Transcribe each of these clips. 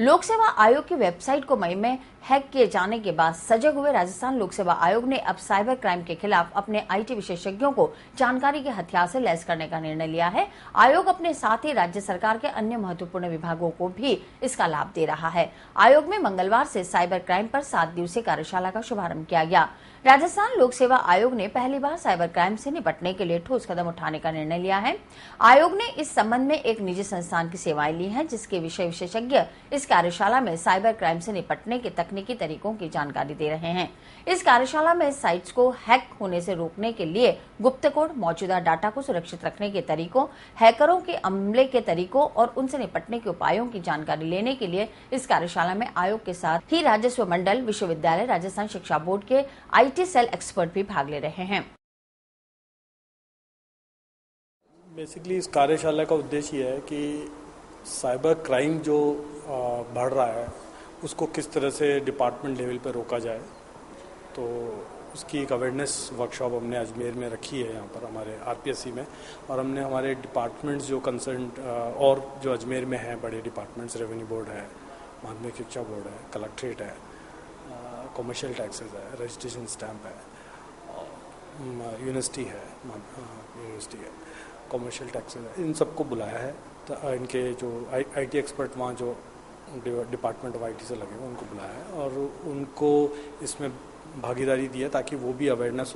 लोक सेवा आयोग की वेबसाइट को मई में हैक किए जाने के बाद सजग हुए राजस्थान लोक सेवा आयोग ने अब साइबर क्राइम के खिलाफ अपने आईटी विशेषज्ञों को जानकारी के हथियार से लैस करने का निर्णय लिया है। आयोग अपने साथ ही राज्य सरकार के अन्य महत्वपूर्ण विभागों को भी इसका लाभ दे रहा है। आयोग में मंगलवार से साइबर क्राइम पर 7 दिवसीय कार्यशाला का शुभारंभ किया गया। राजस्थान लोक सेवा आयोग ने पहली बार साइबर क्राइम से निपटने के लिए ठोस कदम उठाने का निर्णय लिया है। आयोग ने इस संबंध में एक निजी संस्थान की सेवाएं ली हैं, जिसके विषय विशेषज्ञ इस कार्यशाला में साइबर क्राइम से निपटने के तकनीकी तरीकों की जानकारी दे रहे हैं। इस कार्यशाला में साइट्स को हैक होने से रोकने के लिए गुप्त कोड, मौजूदा डाटा को सुरक्षित रखने के तरीकों, हैकरों के हमले के तरीकों और उनसे निपटने के उपायों की जानकारी लेने के लिए इस कार्यशाला में आयोग के साथ ही राजस्व मंडल, विश्वविद्यालय, राजस्थान शिक्षा बोर्ड के आईटी सेल एक्सपर्ट भी भाग ले रहे हैं। बेसिकली इस कार्यशाला का उद्देश्य ये है कि साइबर क्राइम जो बढ़ रहा है उसको किस तरह से डिपार्टमेंट लेवल पर रोका जाए। तो उसकी एक अवेयरनेस वर्कशॉप हमने अजमेर में रखी है, यहाँ पर हमारे आरपीएससी में, और हमने हमारे डिपार्टमेंट्स जो कंसर्न और जो अजमेर में हैं बड़े डिपार्टमेंट्स, रेवेन्यू बोर्ड है, माध्यमिक शिक्षा बोर्ड है, कलेक्ट्रेट है, कमर्शियल टैक्सेस है, रजिस्ट्रेशन स्टैम्प है, यूनिवर्सिटी है, कमर्शियल टैक्सेस है, इन सबको बुलाया है। तो इनके जो आईटी एक्सपर्ट वहाँ जो डिपार्टमेंट ऑफ आईटी से लगे हुए उनको बुलाया है और उनको इसमें भागीदारी दी है ताकि वो भी अवेयरनेस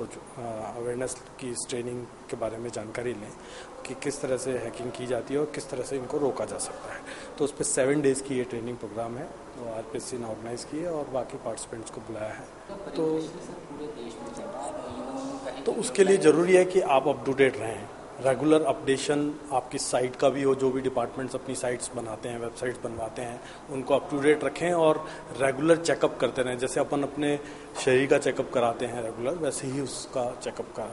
की इस ट्रेनिंग के बारे में जानकारी लें कि किस तरह से हैकिंग की जाती है और किस तरह से इनको रोका जा सकता है। तो उस पर 7 डेज़ की ये ट्रेनिंग प्रोग्राम है, तो आरपीएससी ने ऑर्गेनाइज़ की है और बाकी पार्टिसिपेंट्स को बुलाया है। तो उसके लिए ज़रूरी है कि आप अप टू डेट रहें, रेगुलर अपडेशन आपकी साइट का भी हो। जो भी डिपार्टमेंट्स अपनी साइट्स बनाते हैं, वेबसाइट्स बनवाते हैं, उनको अप टू डेट रखें और रेगुलर चेकअप करते रहें। जैसे अपन अपने शरीर का चेकअप कराते हैं रेगुलर, वैसे ही उसका चेकअप का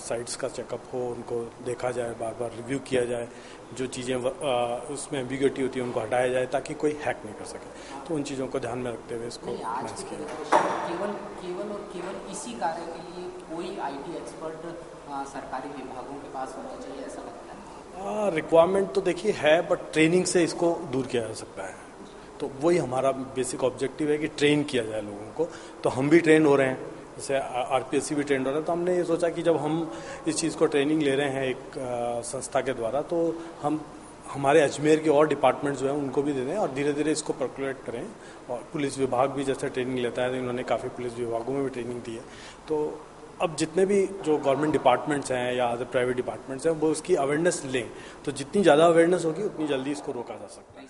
साइट्स का चेकअप हो, उनको देखा जाए, बार बार रिव्यू किया जाए, जो चीज़ें उसमें एम्बिग्युइटी होती है उनको हटाया जाए ताकि कोई हैक नहीं कर सके। तो उन चीज़ों को ध्यान में रखते हुए इसको मैनेज किया। केवल इसी कार्य के लिए कोई आईटी एक्सपर्ट सरकारी विभागों के पास होना चाहिए, ऐसा लगता है? रिक्वायरमेंट तो देखिए है, बट ट्रेनिंग से इसको दूर किया जा सकता है। तो वही हमारा बेसिक ऑब्जेक्टिव है कि ट्रेन किया जाए लोगों को। तो हम भी ट्रेन हो रहे हैं, जैसे आरपीएससी भी ट्रेन हो रहा है। तो हमने ये सोचा कि जब हम इस चीज़ को ट्रेनिंग ले रहे हैं एक संस्था के द्वारा, तो हम हमारे अजमेर के और डिपार्टमेंट जो हैं उनको भी दे दें और धीरे धीरे इसको पर्कुलेट करें। और पुलिस विभाग भी जैसे ट्रेनिंग लेता है, तो इन्होंने काफ़ी पुलिस विभागों में भी ट्रेनिंग दी है। तो अब जितने भी जो गवर्नमेंट डिपार्टमेंट्स हैं या अदर प्राइवेट डिपार्टमेंट्स हैं वो उसकी अवेयरनेस लें, तो जितनी ज़्यादा अवेयरनेस होगी उतनी जल्दी इसको रोका जा सकता है।